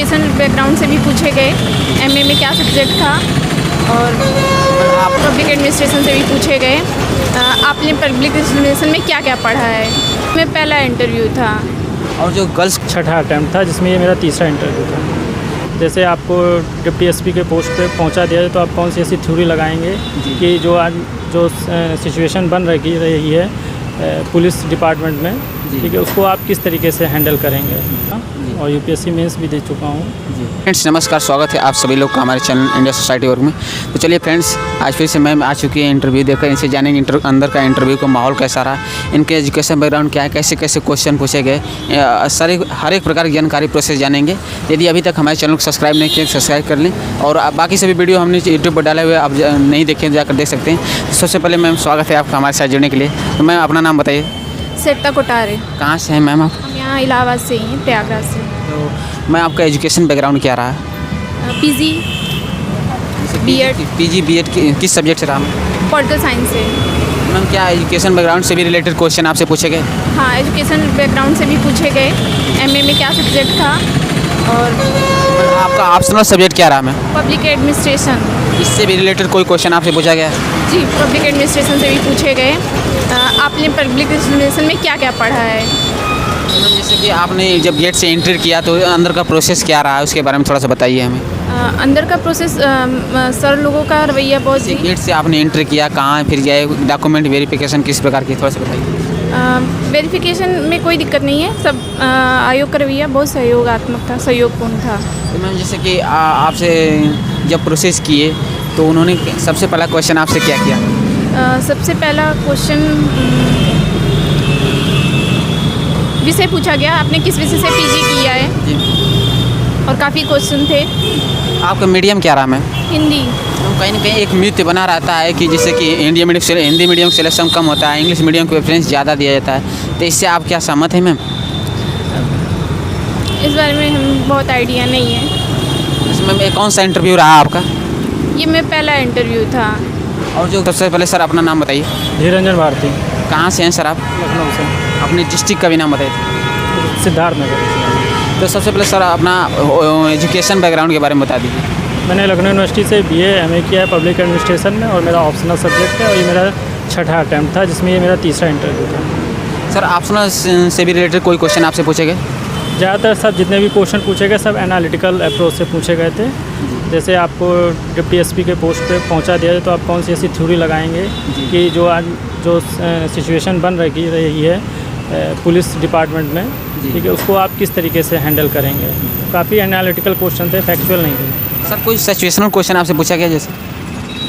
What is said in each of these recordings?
Education background से भी पूछे गए, एमए में क्या सब्जेक्ट था, और आप पब्लिक एडमिनिस्ट्रेशन से भी पूछे गए आपने पब्लिक एडमिनिस्ट्रेशन में क्या क्या पढ़ा है। मैं पहला इंटरव्यू था। और जो गर्ल्स छठा अटैम्प्ट था, जिसमें ये मेरा तीसरा इंटरव्यू था। जैसे आपको डिप्टी एसपी के पोस्ट पे पहुंचा दिया जाए तो आप कौन सी ऐसी थ्योरी लगाएंगे कि जो आज जो सिचुएशन बन रही है पुलिस डिपार्टमेंट में, ठीक है, उसको आप किस तरीके से हैंडल करेंगे। और यूपीएससी मेंस भी दे चुका हूँ। फ्रेंड्स नमस्कार, स्वागत है आप सभी लोग का हमारे चैनल इंडिया सोसाइटी वर्क में। तो चलिए फ्रेंड्स, आज फिर से मैम आ चुकी है इंटरव्यू देकर, इनसे जानेंगे अंदर का इंटरव्यू का माहौल कैसा रहा, इनके एजुकेशन बैकग्राउंड क्या है, कैसे कैसे क्वेश्चन पूछे गए, हर एक प्रकार की जानकारी प्रोसेस जानेंगे। यदि अभी तक हमारे चैनल को सब्सक्राइब नहीं किया, सब्सक्राइब कर लें। और बाकी सभी वीडियो हमने यूट्यूब पर डाले हुए, आप नहीं देखें जाकर देख सकते हैं। तो सबसे पहले मैम स्वागत है आपका हमारे साथ जुड़ने के लिए। तो मैम अपना नाम बताइए। सेक्टा कोटारे। कहाँ से हैं मैम आप? हम यहाँ इलाहाबाद से ही हैं, प्रयागराज से। तो मैं आपका एजुकेशन बैकग्राउंड क्या रहा है? PG BEd. पीजी बीएड किस सब्जेक्ट से रहा मैम? पॉलिटिकल साइंस से। मैम क्या एजुकेशन बैकग्राउंड से भी रिलेटेड क्वेश्चन आपसे पूछे गए? हाँ, एजुकेशन बैकग्राउंड से भी पूछे गए, एमए में क्या सब्जेक्ट था, और आपका ऑप्शनल सब्जेक्ट क्या रहा मैम? Public administration. इससे भी रिलेटेड कोई क्वेश्चन आपसे पूछा गया? जी, पब्लिक एडमिनिस्ट्रेशन से भी पूछे गए आपने पब्लिक एडमिनिस्ट्रेशन में क्या क्या पढ़ा है। मैम जैसे कि आपने जब गेट से एंट्री किया तो अंदर का प्रोसेस क्या रहा है, उसके बारे में थोड़ा सा बताइए हमें। अंदर का प्रोसेस सर लोगों का रवैया बहुत जैसे गेट से आपने एंट्री किया, कहाँ फिर गए, डॉक्यूमेंट वेरिफिकेशन किस प्रकार की, थोड़ा सा बताइए। वेरिफिकेशन में कोई दिक्कत नहीं है, सब आयोग का रवैया बहुत सहयोगात्मक था, सहयोगपूर्ण था। तो मैम जैसे कि आपसे जब प्रोसेस किए तो उन्होंने सबसे पहला क्वेश्चन आपसे क्या किया? सबसे पहला क्वेश्चन विषय पूछा गया, आपने किस विषय से पीजी किया है, जी। और काफ़ी क्वेश्चन थे। आपका मीडियम क्या रहा मैम? हिंदी। तो कहीं ना कहीं एक मिथ बना रहता है कि जैसे कि हिंदी मीडियम सिलेक्शन कम होता है, इंग्लिश मीडियम को प्रेफरेंस ज़्यादा दिया जाता है, तो इससे आप क्या सहमत हैं मैम? इस बारे में हम बहुत आइडिया नहीं है। इसमें कौन सा इंटरव्यू रहा आपका? ये मेरा पहला इंटरव्यू था। और जो सबसे पहले सर अपना नाम बताइए। धीरंजन भारती, कहाँ से हैं सर आप? लखनऊ से। अपने डिस्ट्रिक्ट का भी नाम बताइए। सिद्धार्थ नगर। तो सबसे पहले सर अपना एजुकेशन बैकग्राउंड के बारे में बता दीजिए। मैंने लखनऊ यूनिवर्सिटी से बीए एमए किया है पब्लिक एडमिनिस्ट्रेशन में, और मेरा ऑप्शनल सब्जेक्ट है, और ये मेरा छठा अटैम्प्ट था, जिसमें ये मेरा तीसरा इंटरव्यू था। सर ऑप्शनल से भी रिलेटेड कोई क्वेश्चन आपसे पूछे गए? ज़्यादातर सब जितने भी क्वेश्चन पूछे गए सब एनालिटिकल अप्रोच से पूछे गए थे। जैसे आपको डिप्टी एसपी के पोस्ट पे पहुंचा दिया जाए तो आप कौन सी ऐसी थ्योरी लगाएंगे कि जो आज जो सिचुएशन बन रही है पुलिस डिपार्टमेंट में, ठीक है, उसको आप किस तरीके से हैंडल करेंगे। काफ़ी एनालिटिकल क्वेश्चन थे, फैक्चुअल नहीं थे। सर कोई सिचुएशनल क्वेश्चन आपसे पूछा गया? जैसे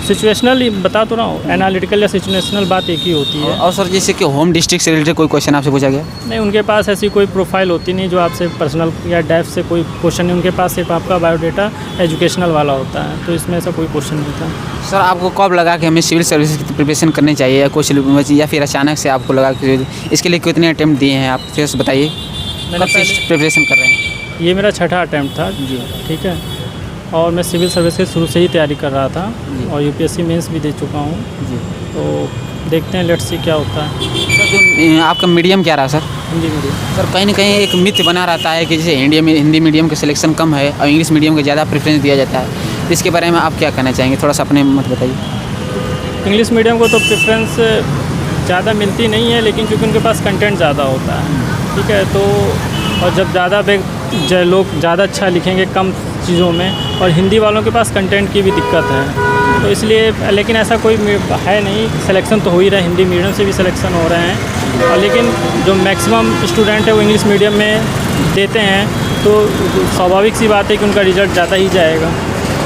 सिचुएशनल बता तो रहा हूँ, एनालिटिकल या सिचुएशनल बात एक ही होती है। और सर जैसे कि होम डिस्ट्रिक्ट से रिलेटेड कोई क्वेश्चन आपसे पूछा गया? नहीं, उनके पास ऐसी कोई प्रोफाइल होती नहीं जो आपसे पर्सनल या डेप्थ से कोई क्वेश्चन नहीं, उनके पास सिर्फ आपका बायोडाटा एजुकेशनल वाला होता है, तो इसमें ऐसा कोई क्वेश्चन नहीं था। सर आपको कब लगा कि हमें सिविल सर्विसेज की प्रिपरेशन करनी चाहिए, या कुछ या फिर अचानक से आपको लगा कि इसके लिए कितने अटैम्प्ट दिए हैं आप, फिर बताइए कब से प्रिपरेशन कर रहे हैं? ये मेरा छठा अटैम्प्ट था जी, ठीक है, और मैं सिविल सर्विस के शुरू से ही तैयारी कर रहा था, और यूपीएससी मेंस भी दे चुका हूँ जी। तो देखते हैं, लेट्स सी क्या होता है। सर जो आपका मीडियम क्या रहा सर? हिंदी मीडियम। सर कहीं ना कहीं एक मिथ बना रहता है कि जैसे हिंदी मीडियम का सिलेक्शन कम है और इंग्लिश मीडियम को ज़्यादा प्रेफरेंस दिया जाता है, तो इसके बारे में आप क्या कहना चाहेंगे, थोड़ा सा अपने मत बताइए। इंग्लिश मीडियम को तो प्रेफरेंस ज़्यादा मिलती नहीं है, लेकिन क्योंकि उनके पास कंटेंट ज़्यादा होता है, ठीक है, तो और जब लोग ज़्यादा अच्छा लिखेंगे कम चीज़ों में, और हिंदी वालों के पास कंटेंट की भी दिक्कत है, तो इसलिए, लेकिन ऐसा कोई है नहीं, सिलेक्शन तो हो ही रहा है, हिंदी मीडियम से भी सिलेक्शन हो रहे हैं, और लेकिन जो मैक्सिमम स्टूडेंट है वो इंग्लिश मीडियम में देते हैं, तो स्वाभाविक सी बात है कि उनका रिज़ल्ट ज़्यादा ही जाएगा।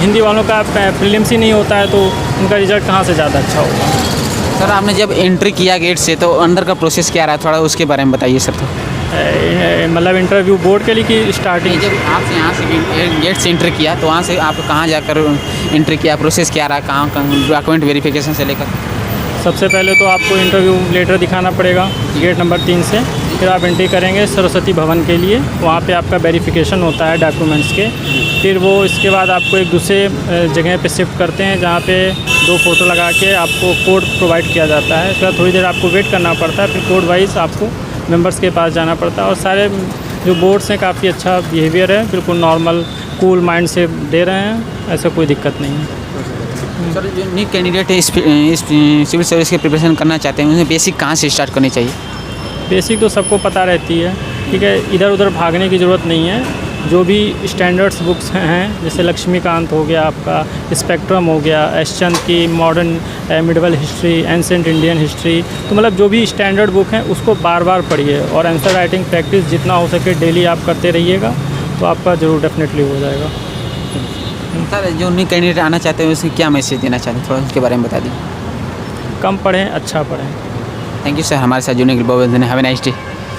हिंदी वालों का प्रीलिम्स ही नहीं होता है, तो उनका रिज़ल्ट कहाँ से ज़्यादा अच्छा होगा। सर आपने जब एंट्री किया गेट से तो अंदर का प्रोसेस क्या रहा, थोड़ा उसके बारे में बताइए सर। तो मतलब इंटरव्यू बोर्ड के लिए कि स्टार्टिंग? जब आपसे यहाँ से गेट से एंट्री किया तो वहाँ से आप कहाँ जाकर एंट्री किया, प्रोसेस क्या रहा, कहाँ डॉक्यूमेंट वेरिफिकेशन से लेकर? सबसे पहले तो आपको इंटरव्यू लेटर दिखाना पड़ेगा गेट नंबर 3 से, फिर आप एंट्री करेंगे सरस्वती भवन के लिए, वहाँ पे आपका वेरिफिकेशन होता है डॉक्यूमेंट्स के, फिर वो इसके बाद आपको एक दूसरे जगह पे शिफ्ट करते हैं जहाँ पे 2 फ़ोटो लगा के आपको कोड प्रोवाइड किया जाता है। उसके बाद थोड़ी देर आपको वेट करना पड़ता है, फिर कोड वाइज आपको मेंबर्स के पास जाना पड़ता है, और सारे जो बोर्ड्स हैं काफ़ी अच्छा बिहेवियर है, बिल्कुल नॉर्मल कूल माइंड से दे रहे हैं, ऐसा कोई दिक्कत नहीं है। सर जो न्यू कैंडिडेट है इस सिविल सर्विस की प्रिपरेशन करना चाहते हैं उन्हें बेसिक कहाँ से स्टार्ट करनी चाहिए? बेसिक तो सबको पता रहती है, ठीक है, इधर उधर भागने की ज़रूरत नहीं है। जो भी स्टैंडर्ड्स बुक्स हैं जैसे लक्ष्मीकांत हो गया, आपका स्पेक्ट्रम हो गया, एसचंद की modern medieval history, ancient Indian history, तो मतलब जो भी स्टैंडर्ड बुक हैं उसको बार बार पढ़िए और आंसर राइटिंग प्रैक्टिस जितना हो सके डेली आप करते रहिएगा तो आपका ज़रूर डेफिनेटली हो जाएगा। सर जो न्यू कैंडिडेट आना चाहते हैं उससे क्या मैसेज देना चाहते हैं, थोड़ा उसके बारे में बता दीजिए। कम पढ़ें, अच्छा पढ़ें। थैंक यू सर हमारे साथ जुड़ने के लिए बहुत बहुत धन्यवाद। Have a nice day.